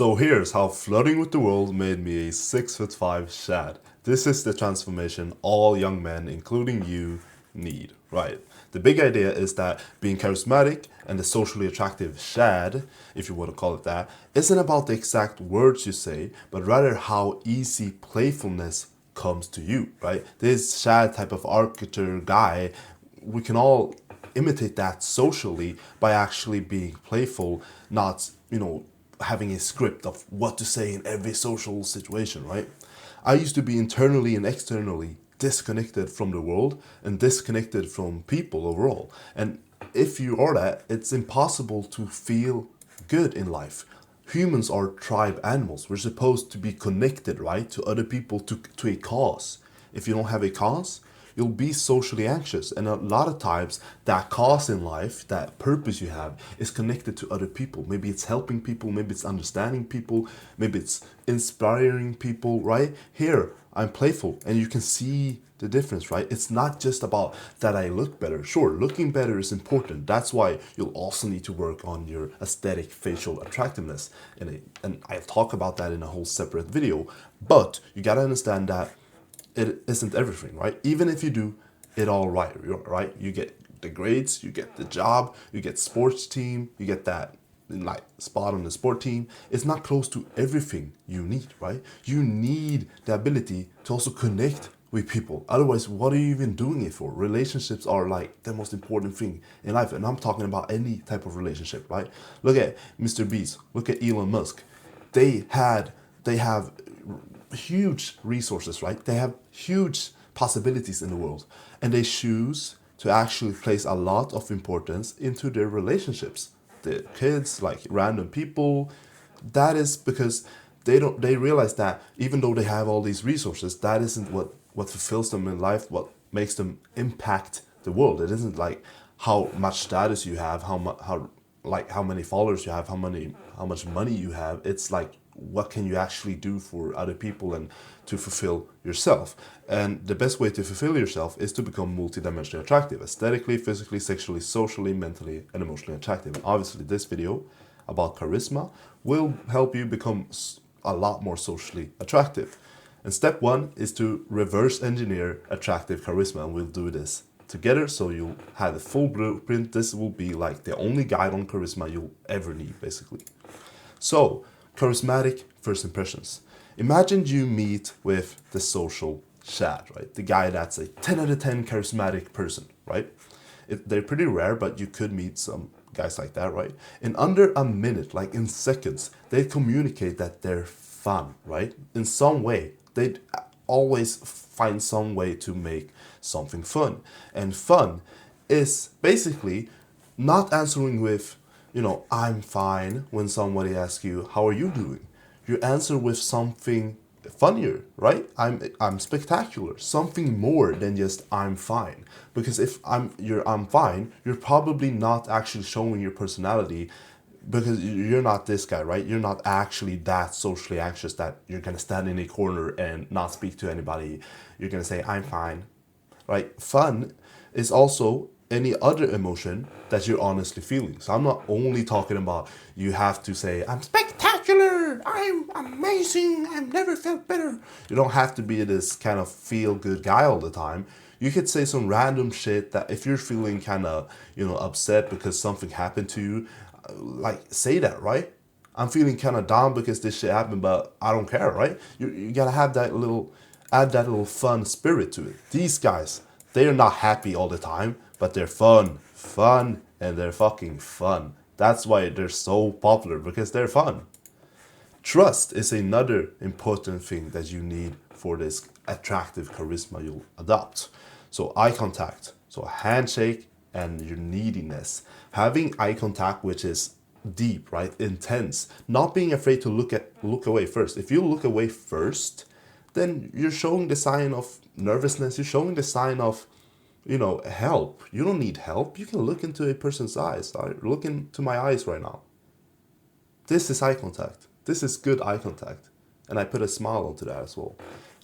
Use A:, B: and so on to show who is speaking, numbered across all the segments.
A: So here's how flirting with the world made me a 6'5" Shad. This is the transformation all young men, including you, need, right? The big idea is that being charismatic and the socially attractive Shad, if you want to call it that, isn't about the exact words you say, but rather how easy playfulness comes to you, right? This Shad type of architecture guy, we can all imitate that socially by actually being playful, not, having a script of what to say in every social situation, right? I used to be internally and externally disconnected from the world and disconnected from people overall. And if you are that, it's impossible to feel good in life. Humans are tribe animals. We're supposed to be connected, right, to other people, to a cause. If you don't have a cause, you'll be socially anxious. And a lot of times, that cause in life, that purpose you have, is connected to other people. Maybe it's helping people, maybe it's understanding people, maybe it's inspiring people, right? Here, I'm playful, and you can see the difference, right? It's not just about that I look better. Sure, looking better is important. That's why you'll also need to work on your aesthetic facial attractiveness. And I'll talk about that in a whole separate video. But you gotta understand that it isn't everything, right? Even if you do it all right, right? You get the grades, you get the job, you get sports team, you get that like spot on the sport team. It's not close to everything you need, right? You need the ability to also connect with people. Otherwise, what are you even doing it for? Relationships are like the most important thing in life. And I'm talking about any type of relationship, right? Look at Mr. Beast, look at Elon Musk. They have huge resources, right? They have huge possibilities in the world, and they choose to actually place a lot of importance into their relationships. The kids, like random people, that is because they realize that even though they have all these resources, that isn't what fulfills them in life, what makes them impact the world. It isn't like how much status you have, how many followers you have, how much money you have. It's like what can you actually do for other people and to fulfill yourself. And the best way to fulfill yourself is to become multidimensionally attractive, aesthetically, physically, sexually, socially, mentally, and emotionally attractive. And obviously this video about charisma will help you become a lot more socially attractive. And step one is to reverse engineer attractive charisma, and we'll do this together so you'll have the full blueprint. This will be like the only guide on charisma you'll ever need, basically. So, charismatic first impressions. Imagine you meet with the social Shad, right? The guy that's a 10 out of 10 charismatic person, right? They're pretty rare, but you could meet some guys like that, right? In under a minute, like in seconds, they communicate that they're fun, right? In some way, they'd always find some way to make something fun. And fun is basically not answering with, I'm fine when somebody asks you, how are you doing? You answer with something funnier, right? I'm spectacular. Something more than just I'm fine. Because if I'm fine, you're probably not actually showing your personality, because you're not this guy, right? You're not actually that socially anxious that you're gonna stand in a corner and not speak to anybody. You're gonna say, I'm fine, right? Fun is also any other emotion that you're honestly feeling. So I'm not only talking about you have to say, I'm spectacular, I'm amazing, I've never felt better. You don't have to be this kind of feel good guy all the time. You could say some random shit that if you're feeling kind of, upset because something happened to you, like say that, right? I'm feeling kind of down because this shit happened, but I don't care, right? You gotta have add that little fun spirit to it. These guys, they're not happy all the time, but they're fun, and they're fucking fun. That's why they're so popular, because they're fun. Trust is another important thing that you need for this attractive charisma you'll adopt. So eye contact, so a handshake, and your neediness. Having eye contact which is deep, right? Intense. Not being afraid to look away first. If you look away first, then you're showing the sign of nervousness. You're showing the sign of, help. You don't need help. You can look into a person's eyes. Look into my eyes right now. This is eye contact. This is good eye contact. And I put a smile onto that as well.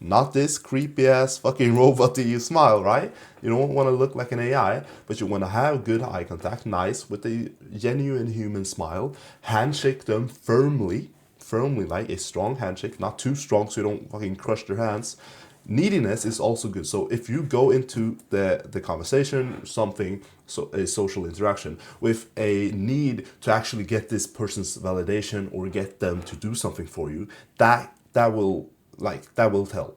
A: Not this creepy ass fucking robot smile, right? You don't want to look like an AI, but you want to have good eye contact, nice, with a genuine human smile. Handshake them firmly, firmly, like a strong handshake, not too strong so you don't fucking crush their hands. Neediness is also good. So if you go into the conversation, something, so a social interaction with a need to actually get this person's validation or get them to do something for you, that will tell.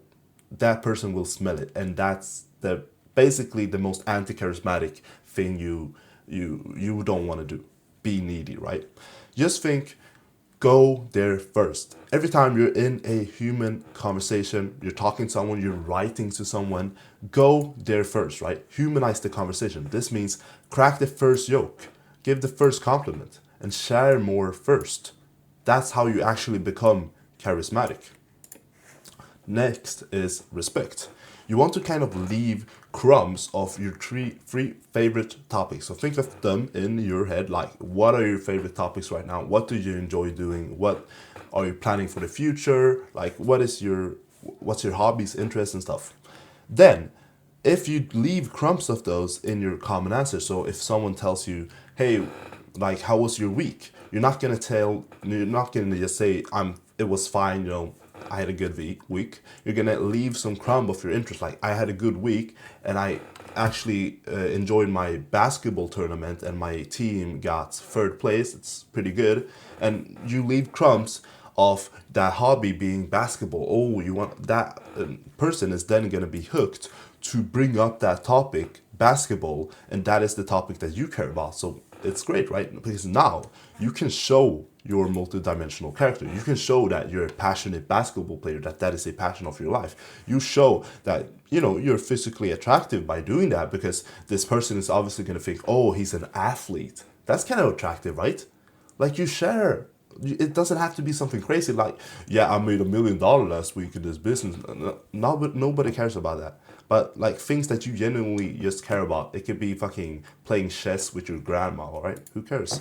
A: That person will smell it, and that's the basically the most anti-charismatic thing you don't want to do. Be needy, right? Just think, go there first. Every time you're in a human conversation, you're talking to someone, you're writing to someone, go there first, right? Humanize the conversation. This means crack the first joke, give the first compliment, and share more first. That's how you actually become charismatic. Next is respect. You want to kind of leave crumbs of your three favorite topics. So think of them in your head, like what are your favorite topics right now? What do you enjoy doing? What are you planning for the future? Like what's your hobbies, interests and stuff? Then if you leave crumbs of those in your common answer, so if someone tells you, hey, like how was your week? You're not gonna just say it was fine, I had a good week. You're gonna leave some crumb of your interest, like I had a good week and I actually enjoyed my basketball tournament and my team got third place. It's pretty good, and you leave crumbs of that hobby being basketball. Oh, you want that person is then gonna be hooked to bring up that topic, basketball, and that is the topic that you care about. So it's great, right? Because now you can show your multidimensional character. You can show that you're a passionate basketball player, that is a passion of your life. You show that, you're physically attractive by doing that, because this person is obviously going to think, oh, he's an athlete. That's kind of attractive, right? Like you share. It doesn't have to be something crazy like, yeah, I made $1 million last week in this business. Nobody cares about that. But like things that you genuinely just care about. It could be fucking playing chess with your grandma, all right? Who cares?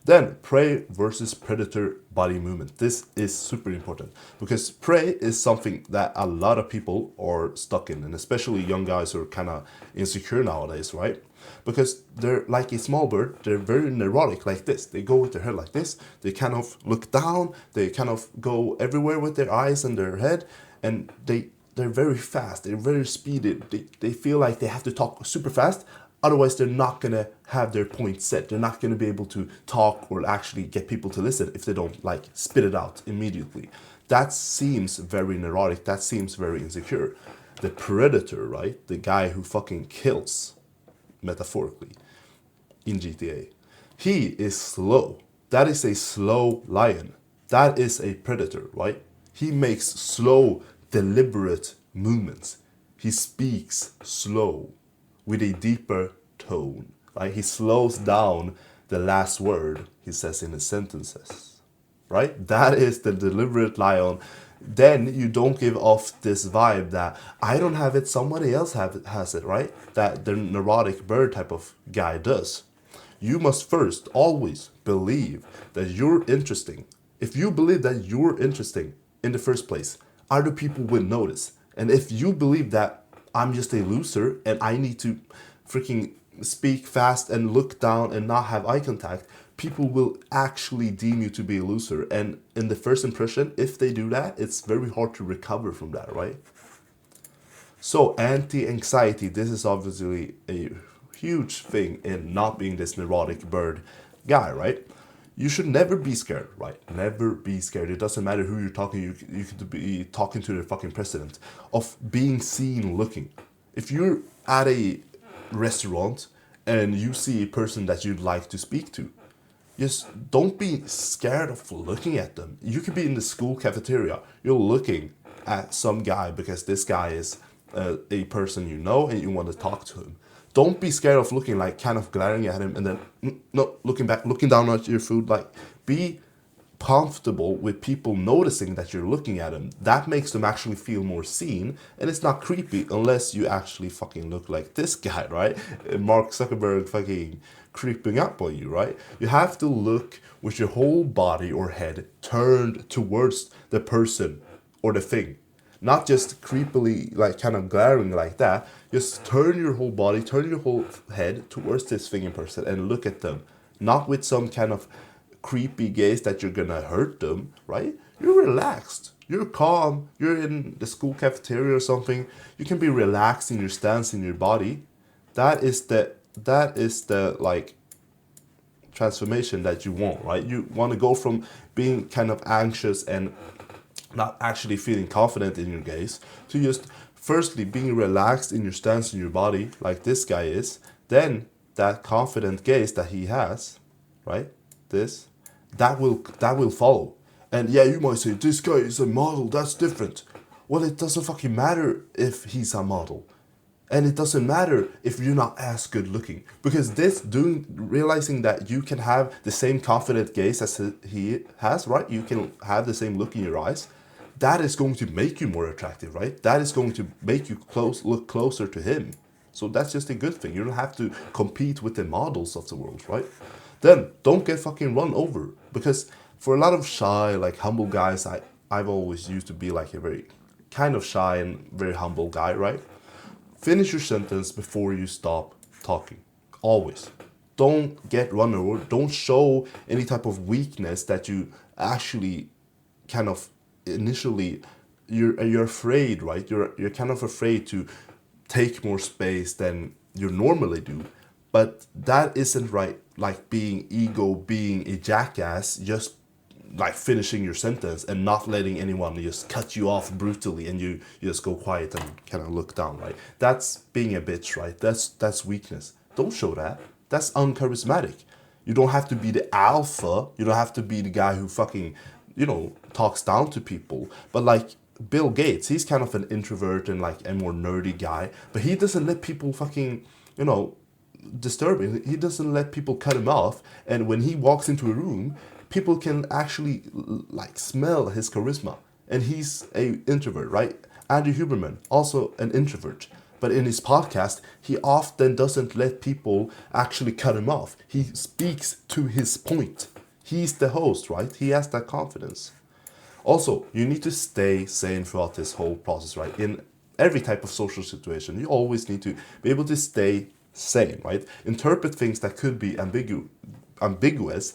A: Then prey versus predator body movement. This is super important because prey is something that a lot of people are stuck in, and especially young guys who are kind of insecure nowadays, right? Because they're like a small bird, they're very neurotic like this. They go with their head like this, they kind of look down, they kind of go everywhere with their eyes and their head, and they're very fast, they're very speedy, they feel like they have to talk super fast, otherwise they're not gonna have their point set. They're not gonna be able to talk or actually get people to listen if they don't like spit it out immediately. That seems very neurotic, that seems very insecure. The predator, right? The guy who fucking kills, metaphorically, in GTA. He is slow. That is a slow lion. That is a predator, right? He makes slow, deliberate movements. He speaks slow with a deeper tone, right? He slows down the last word he says in his sentences, right? That is the deliberate lion. Then you don't give off this vibe that I don't have it, somebody else has it, right? That the neurotic bird type of guy does. You must first always believe that you're interesting. If you believe that you're interesting in the first place, other people will notice. And if you believe that I'm just a loser and I need to freaking speak fast and look down and not have eye contact, people will actually deem you to be a loser. And in the first impression, if they do that, it's very hard to recover from that, right? So anti-anxiety, this is obviously a huge thing in not being this neurotic bird guy, right? You should never be scared, right? Never be scared. It doesn't matter who you're talking. You could be talking to the fucking president, of being seen looking. If you're at a restaurant and you see a person that you'd like to speak to, just don't be scared of looking at them. You could be in the school cafeteria. You're looking at some guy because this guy is a person you know and you want to talk to him. Don't be scared of looking, like kind of glaring at him and then no, looking back, looking down at your food. Like be comfortable with people noticing that you're looking at them. That makes them actually feel more seen, and it's not creepy unless you actually fucking look like this guy, right? Mark Zuckerberg fucking creeping up on you, right? You have to look with your whole body or head turned towards the person or the thing. Not just creepily, like kind of glaring like that. Just turn your whole body, turn your whole head towards this thing in person and look at them. Not with some kind of creepy gaze that you're gonna hurt them, right? You're relaxed. You're calm. You're in the school cafeteria or something. You can be relaxed in your stance in your body. That is the like transformation that you want, right? You want to go from being kind of anxious and not actually feeling confident in your gaze to just firstly being relaxed in your stance in your body like this guy is, then that confident gaze that he has, right? This that will follow. And yeah, you might say this guy is a model, that's different. Well, it doesn't fucking matter if he's a model. And it doesn't matter if you're not as good looking, because this doing realizing that you can have the same confident gaze as he has, right? You can have the same look in your eyes. That is going to make you more attractive, right? That is going to make you look closer to him. So that's just a good thing. You don't have to compete with the models of the world, right? Then don't get fucking run over, because for a lot of shy, like humble guys, I've always used to be like a very kind of shy and very humble guy, right? Finish your sentence before you stop talking. Always. Don't get run over. Don't show any type of weakness that you actually kind of initially you're afraid, right? You're kind of afraid to take more space than you normally do. But that isn't right, like being ego, being a jackass, just like finishing your sentence and not letting anyone just cut you off brutally and you just go quiet and kind of look down, right? That's being a bitch, right? That's weakness. Don't show that. That's uncharismatic. You don't have to be the alpha. You don't have to be the guy who fucking, talks down to people. But like Bill Gates, he's kind of an introvert and like a more nerdy guy, but he doesn't let people fucking, disturb him. He doesn't let people cut him off. And when he walks into a room, people can actually like smell his charisma. And he's a introvert, right? Andrew Huberman, also an introvert. But in his podcast, he often doesn't let people actually cut him off. He speaks to his point. He's the host, right? He has that confidence. Also, you need to stay sane throughout this whole process, right? In every type of social situation, you always need to be able to stay sane, right? Interpret things that could be ambiguous.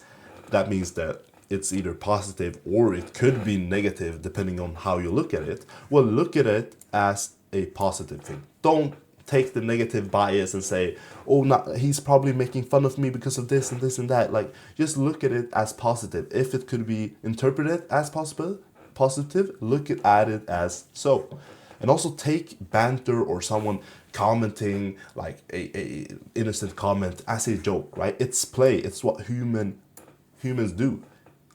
A: That means that it's either positive or it could be negative depending on how you look at it. Well, look at it as a positive thing. Don't take the negative bias and say, oh, no, he's probably making fun of me because of this and this and that. Like, just look at it as positive. If it could be interpreted as positive, look at it as so. And also take banter or someone commenting like a innocent comment as a joke, right? It's play. It's what humans do.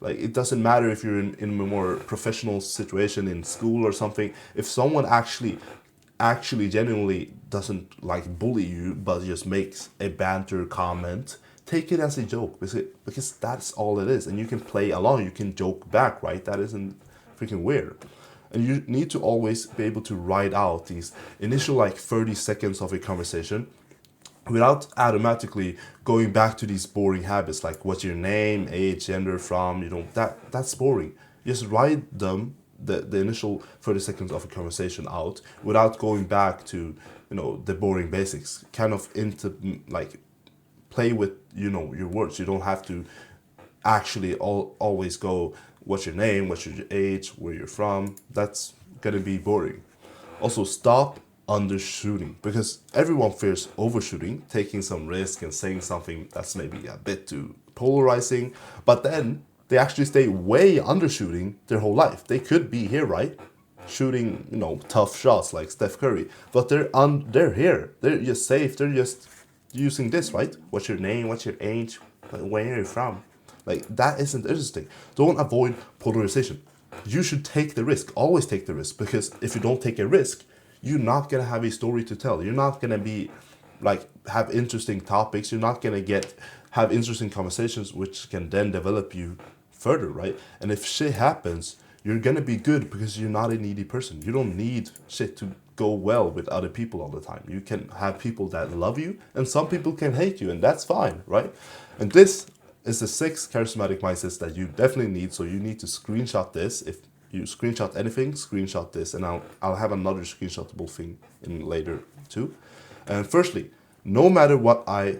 A: Like, it doesn't matter if you're in a more professional situation in school or something. If someone actually genuinely doesn't like bully you but just makes a banter comment, take it as a joke, because that's all it is. And you can play along, you can joke back, right? That isn't freaking weird. And you need to always be able to write out these initial like 30 seconds of a conversation without automatically going back to these boring habits like what's your name, age, gender, from, that's boring. Just write them, the initial 30 seconds of a conversation out without going back to, the boring basics. Kind of play with, your words. You don't have to actually always go, what's your name, what's your age, where you're from. That's gonna be boring. Also, stop undershooting, because everyone fears overshooting, taking some risk and saying something that's maybe a bit too polarizing, but then they actually stay way undershooting their whole life. They could be here, right? Shooting, tough shots like Steph Curry, but they're here. They're just safe. They're just using this, right? What's your name? What's your age? Where are you from? Like, that isn't interesting. Don't avoid polarization. You should take the risk. Always take the risk, because if you don't take a risk, you're not gonna have a story to tell. You're not gonna be have interesting topics. You're not gonna have interesting conversations, which can then develop you further, right? And if shit happens, you're gonna be good because you're not a needy person. You don't need shit to go well with other people all the time. You can have people that love you, and some people can hate you, and that's fine, right? And this is the 6 charismatic mindsets that you definitely need. So you need to screenshot this. If you screenshot anything, screenshot this, and I'll have another screenshotable thing in later too. And firstly, no matter what, I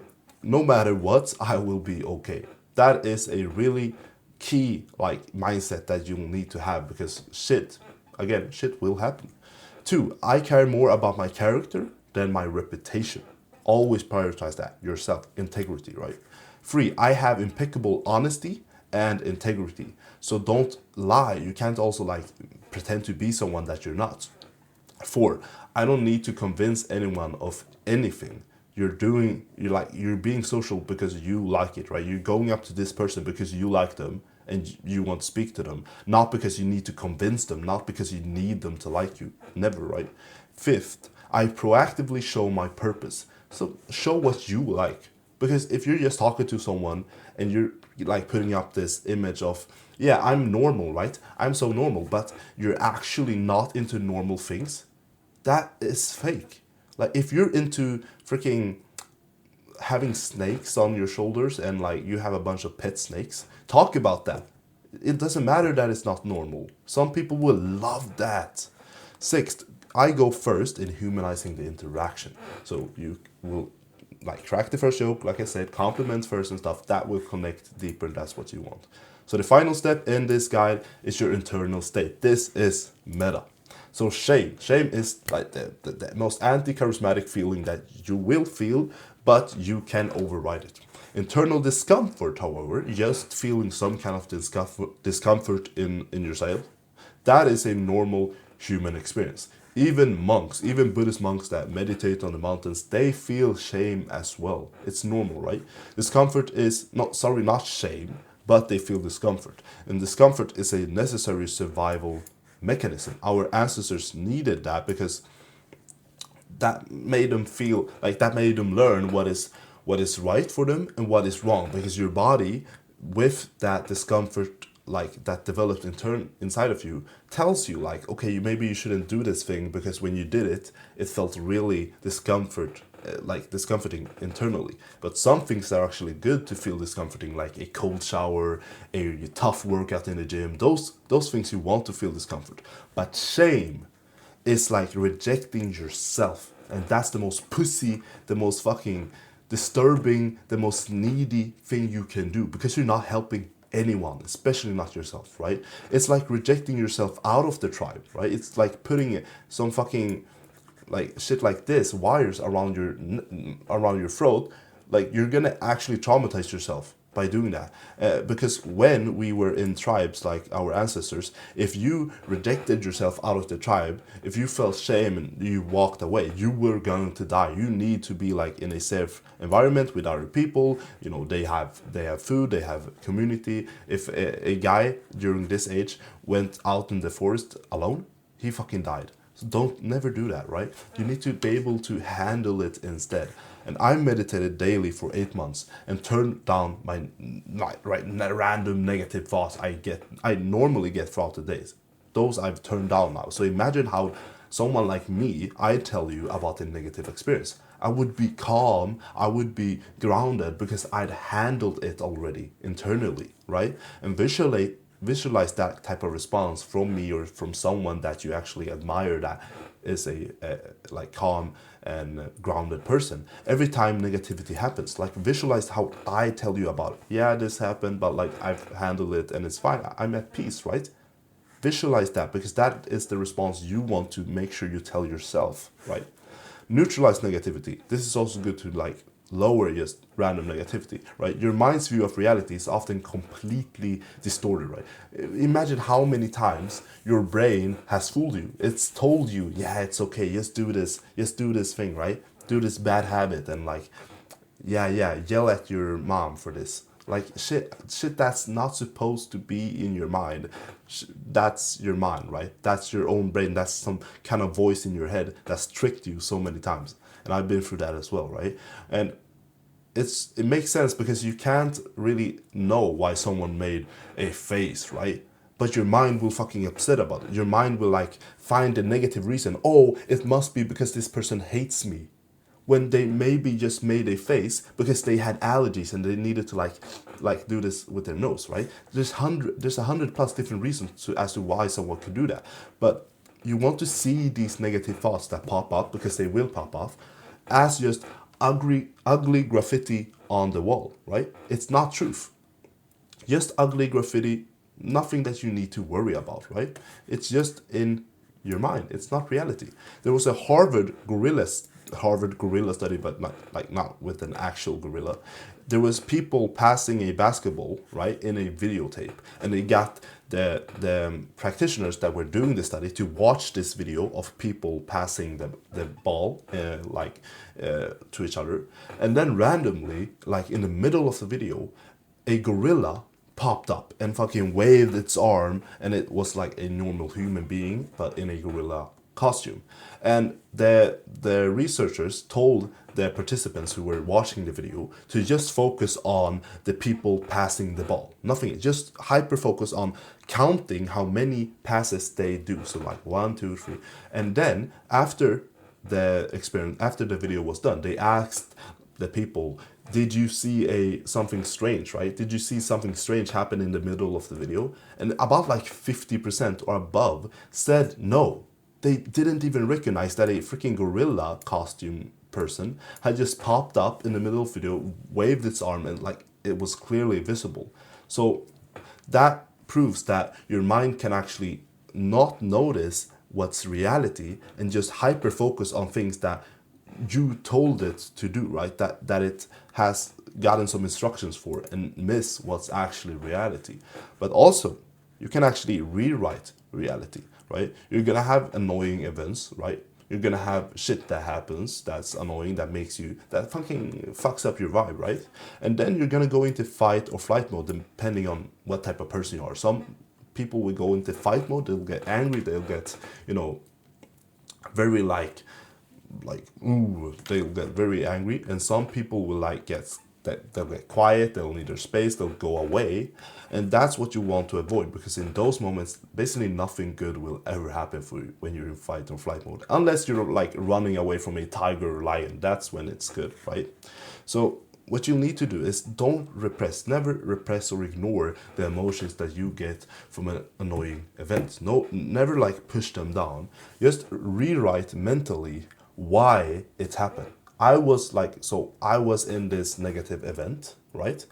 A: will be okay. That is a really key like mindset that you need to have, because shit will happen. Two, I care more about my character than my reputation. Always prioritize that yourself, integrity, right? Three, I have impeccable honesty and integrity. So don't lie. You can't also like pretend to be someone that you're not. Four, I don't need to convince anyone of anything. You're being social because you like it, right? You're going up to this person because you like them and you want to speak to them, not because you need to convince them, not because you need them to like you. Never, right? Fifth, I proactively show my purpose. So show what you like. Because if you're just talking to someone and you're like putting up this image of, yeah, I'm normal, right? I'm so normal, but you're actually not into normal things, that is fake. Like if you're into freaking having snakes on your shoulders and like you have a bunch of pet snakes, talk about that. It doesn't matter that it's not normal. Some people will love that. Sixth, I go first in humanizing the interaction. So you will like crack the first joke, like I said, compliment first and stuff. That will connect deeper. That's what you want. So the final step in this guide is your internal state. This is meta. So shame. Shame is like the most anti-charismatic feeling that you will feel, but you can override it. Internal discomfort, however, just feeling some kind of discomfort in yourself, that is a normal human experience. Even monks, even Buddhist monks that meditate on the mountains, they feel shame as well. It's normal, right? Discomfort is not shame, but they feel discomfort. And discomfort is a necessary survival mechanism. Our ancestors needed that because that made them feel like, that made them learn what is right for them and what is wrong, because your body with that discomfort like that developed inside of you tells you like, okay, maybe you shouldn't do this thing because when you did it, it felt really discomforting internally. But some things are actually good to feel discomforting, like a cold shower, a tough workout in the gym. Those things you want to feel discomfort. But shame is like rejecting yourself, and that's the most pussy, the most fucking disturbing, the most needy thing you can do, because you're not helping anyone, especially not yourself, right? It's like rejecting yourself out of the tribe, right? It's like putting some fucking like shit like this, wires around your throat. Like you're gonna actually traumatize yourself by doing that, because when we were in tribes like our ancestors, if you rejected yourself out of the tribe, if you felt shame and you walked away, you were going to die. You need to be like in a safe environment with other people. You know, they have food, they have community. If a guy during this age went out in the forest alone, he fucking died. So don't never do that, right? You need to be able to handle it instead. And I meditated daily for 8 months and turned down my random negative thoughts I normally get throughout the days. Those I've turned down now. So imagine how someone like me, I tell you about a negative experience. I would be calm, I would be grounded because I'd handled it already internally, right? And visualize that type of response from me or from someone that you actually admire, that is a like calm and grounded person. Every time negativity happens, like visualize how I tell you about it. Yeah, this happened, but like I've handled it and it's fine. I'm at peace, right? Visualize that, because that is the response you want to make sure you tell yourself, right? Neutralize negativity. This is also good to like lower just random negativity, right? Your mind's view of reality is often completely distorted, right? Imagine how many times your brain has fooled you. It's told you, yeah, it's okay, just do this thing, right? Do this bad habit and like, yeah, yell at your mom for this. Like shit that's not supposed to be in your mind. That's your mind, right? That's your own brain. That's some kind of voice in your head that's tricked you so many times. And I've been through that as well, right? And it makes sense because you can't really know why someone made a face, right? But your mind will fucking upset about it. Your mind will like find a negative reason. Oh, it must be because this person hates me, when they maybe just made a face because they had allergies and they needed to like do this with their nose, right? There's 100 plus different reasons as to why someone could do that. But you want to see these negative thoughts that pop up, because they will pop up, as just ugly graffiti on the wall, right? It's not truth. Just ugly graffiti, nothing that you need to worry about, right? It's just in your mind. It's not reality. There was a Harvard gorilla study, but not with an actual gorilla. There was people passing a basketball, right, in a videotape, and they got the practitioners that were doing the study to watch this video of people passing the ball to each other, and then randomly, like in the middle of the video, a gorilla popped up and fucking waved its arm, and it was like a normal human being but in a gorilla costume. And the researchers told the participants who were watching the video to just focus on the people passing the ball, nothing, just hyper focus on counting how many passes they do, so like 1, 2, 3. And then after the experiment, after the video was done, they asked the people, did you see something strange, right? Did you see something strange happen in the middle of the video? And about like 50% or above said no. They didn't even recognize that a freaking gorilla costume person had just popped up in the middle of the video, waved its arm, and like it was clearly visible. So that proves that your mind can actually not notice what's reality and just hyper focus on things that you told it to do, right? That it has gotten some instructions for, and miss what's actually reality. But also, you can actually rewrite reality, right? You're gonna have annoying events, right? You're gonna have shit that happens that's annoying, that makes you, that fucking fucks up your vibe, right? And then you're gonna go into fight or flight mode depending on what type of person you are. Some people will go into fight mode, they'll get angry, they'll get, very ooh, they'll get very angry. And some people will they'll get quiet, they'll need their space, they'll go away. And that's what you want to avoid, because in those moments basically nothing good will ever happen for you when you're in fight or flight mode, unless you're like running away from a tiger or lion. That's when it's good, right? So what you need to do is never repress or ignore the emotions that you get from an annoying event. No, never like push them down. Just rewrite mentally why it happened. I was in this negative event, right?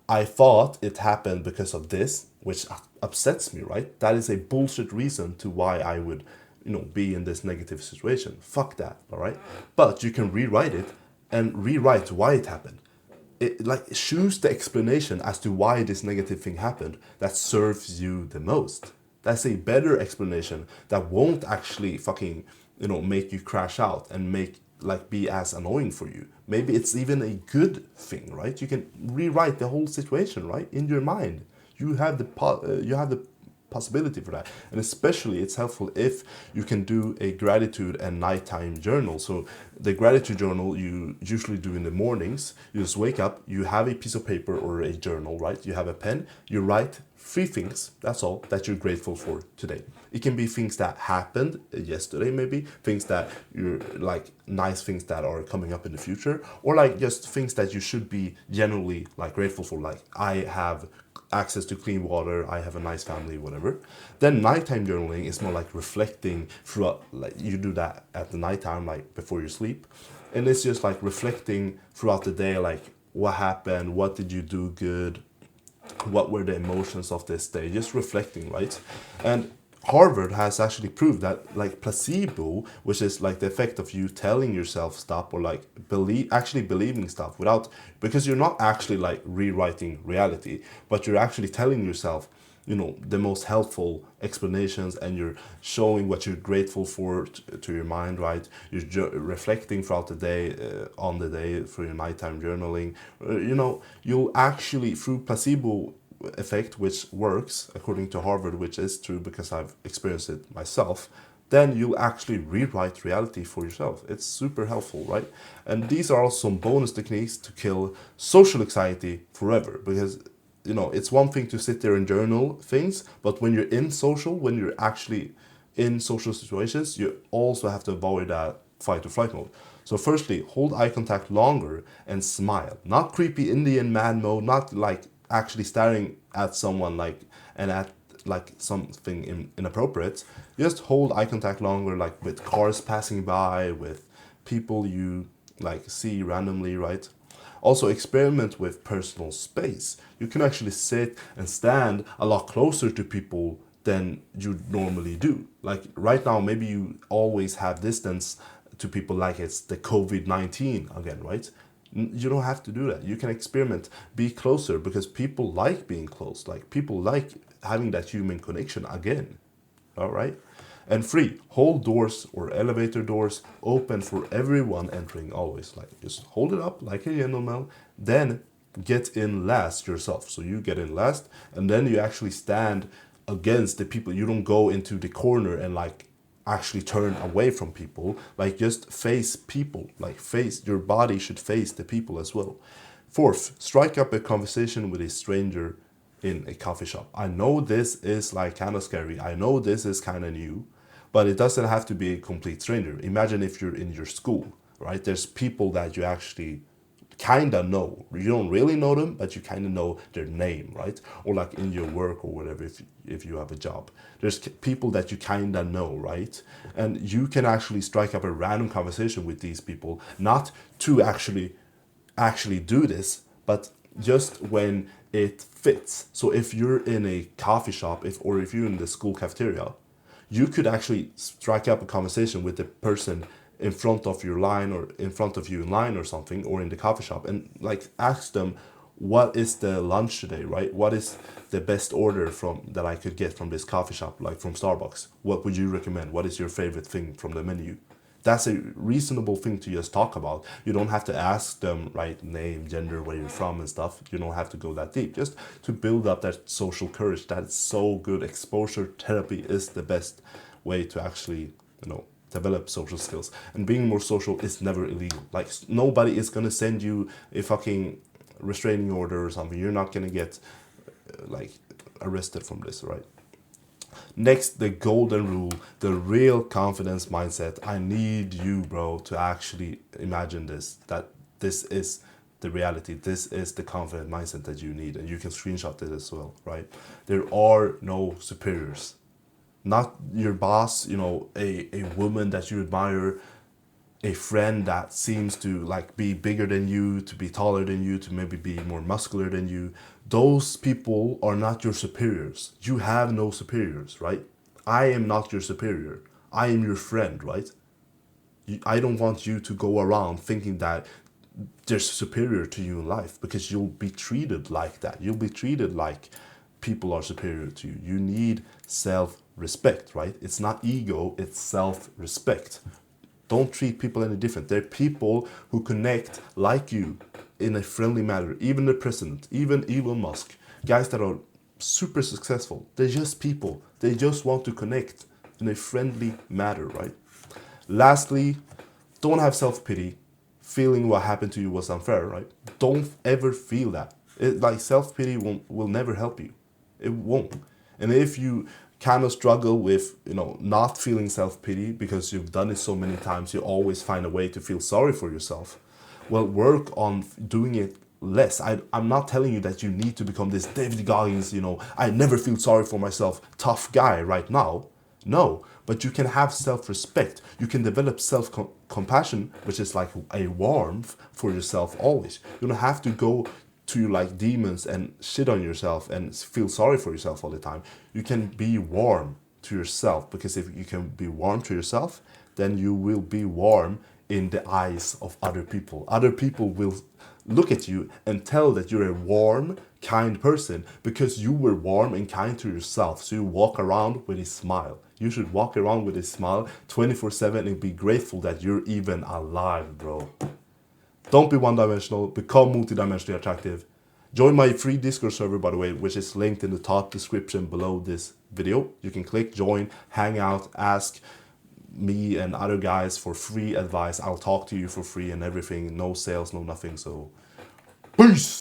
A: I thought it happened because of this, which upsets me, right? That is a bullshit reason to why I would, be in this negative situation. Fuck that, all right? But you can rewrite it and rewrite why it happened. Choose the explanation as to why this negative thing happened that serves you the most. That's a better explanation that won't actually fucking, make you crash out and be as annoying for you. Maybe it's even a good thing, right? You can rewrite the whole situation, right, in your mind. You have the possibility for that. And especially it's helpful if you can do a gratitude and nighttime journal. So the gratitude journal you usually do in the mornings. You just wake up, you have a piece of paper or a journal, right? You have a pen, you write 3 things, that's all, that you're grateful for today. It can be things that happened yesterday, maybe things that you're nice things that are coming up in the future, or just things that you should be generally grateful for, like I have access to clean water, I have a nice family, whatever. Then nighttime journaling is more like reflecting throughout, you do that at the nighttime, before you sleep. And it's just reflecting throughout the day, what happened, what did you do good, what were the emotions of this day, just reflecting, right? And Harvard has actually proved that placebo, which is the effect of you telling yourself stuff or actually believing stuff because you're not actually rewriting reality, but you're actually telling yourself the most helpful explanations, and you're showing what you're grateful for to your mind, right? You're reflecting throughout the day, on the day, through your nighttime journaling. You'll actually, through placebo effect, which works according to Harvard, which is true because I've experienced it myself, then you'll actually rewrite reality for yourself. It's super helpful, right? And these are also some bonus techniques to kill social anxiety forever, because it's one thing to sit there and journal things, but when you're actually in social situations, you also have to avoid that fight or flight mode. So firstly, hold eye contact longer and smile. Not creepy Indian man mode, not actually staring at someone and at something inappropriate. Just hold eye contact longer, with cars passing by, with people you see randomly, right? Also, experiment with personal space. You can actually sit and stand a lot closer to people than you normally do. Like right now, maybe you always have distance to people like it's the COVID-19 again, right? You don't have to do that. You can experiment, be closer, because people like being close. Like people like having that human connection again. All right. And three, hold doors or elevator doors open for everyone entering always. Like just hold it up like a gentleman, then get in last yourself. So you get in last, and then you actually stand against the people. You don't go into the corner and like actually turn away from people. Like just face people. Like face, your body should face the people as well. Fourth, strike up a conversation with a stranger in a coffee shop. I know this is like kind of scary. I know this is kind of new, but it doesn't have to be a complete stranger. Imagine if you're in your school, right? There's people that you actually kind of know. You don't really know them, but you kind of know their name, right? Or like in your work or whatever, if you have a job. There's people that you kind of know, right? And you can actually strike up a random conversation with these people, not to actually do this, but just when it fits. So if you're in a coffee shop, if you're in the school cafeteria, you could actually strike up a conversation with the person in front of your line or in front of you in line or something, or in the coffee shop, and like ask them, what is the lunch today, right? What is the best order from that I could get from this coffee shop, like from Starbucks? What would you recommend? What is your favorite thing from the menu? That's a reasonable thing to just talk about. You don't have to ask them, right, name, gender, where you're from and stuff. You don't have to go that deep. Just to build up that social courage. That's so good. Exposure therapy is the best way to actually, develop social skills. And being more social is never illegal. Like nobody is gonna send you a fucking restraining order or something. You're not gonna get like arrested from this, right? Next, the golden rule, the real confidence mindset. I need you, bro, to actually imagine this, that this is the reality. This is the confident mindset that you need. And you can screenshot this as well, right? There are no superiors. Not your boss, a woman that you admire, a friend that seems to like be bigger than you, to be taller than you, to maybe be more muscular than you. Those people are not your superiors. You have no superiors, right? I am not your superior. I am your friend, right? I don't want you to go around thinking that they're superior to you in life, because you'll be treated like that. You'll be treated like people are superior to you. You need self-respect, right? It's not ego, it's self-respect. Don't treat people any different. They're people who connect like you in a friendly manner. Even the president, even Elon Musk, guys that are super successful, they're just people. They just want to connect in a friendly manner, right? Lastly, don't have self-pity. Feeling what happened to you was unfair, right? Don't ever feel that. Like self-pity will never help you. It won't. And if you kind of struggle with, not feeling self-pity because you've done it so many times, you always find a way to feel sorry for yourself. Well, work on doing it less. I'm not telling you that you need to become this David Goggins, I never feel sorry for myself, tough guy right now. No, but you can have self-respect. You can develop self-compassion, which is like a warmth for yourself always. You don't have to go to like demons and shit on yourself and feel sorry for yourself all the time. You can be warm to yourself, because if you can be warm to yourself, then you will be warm in the eyes of other people. Other people will look at you and tell that you're a warm, kind person because you were warm and kind to yourself. So you walk around with a smile. You should walk around with a smile 24/7 and be grateful that you're even alive, bro. Don't be one-dimensional, become multidimensionally attractive. Join my free Discord server, by the way, which is linked in the top description below this video. You can click join, hang out, ask me and other guys for free advice. I'll talk to you for free and everything. No sales, no nothing. So, peace!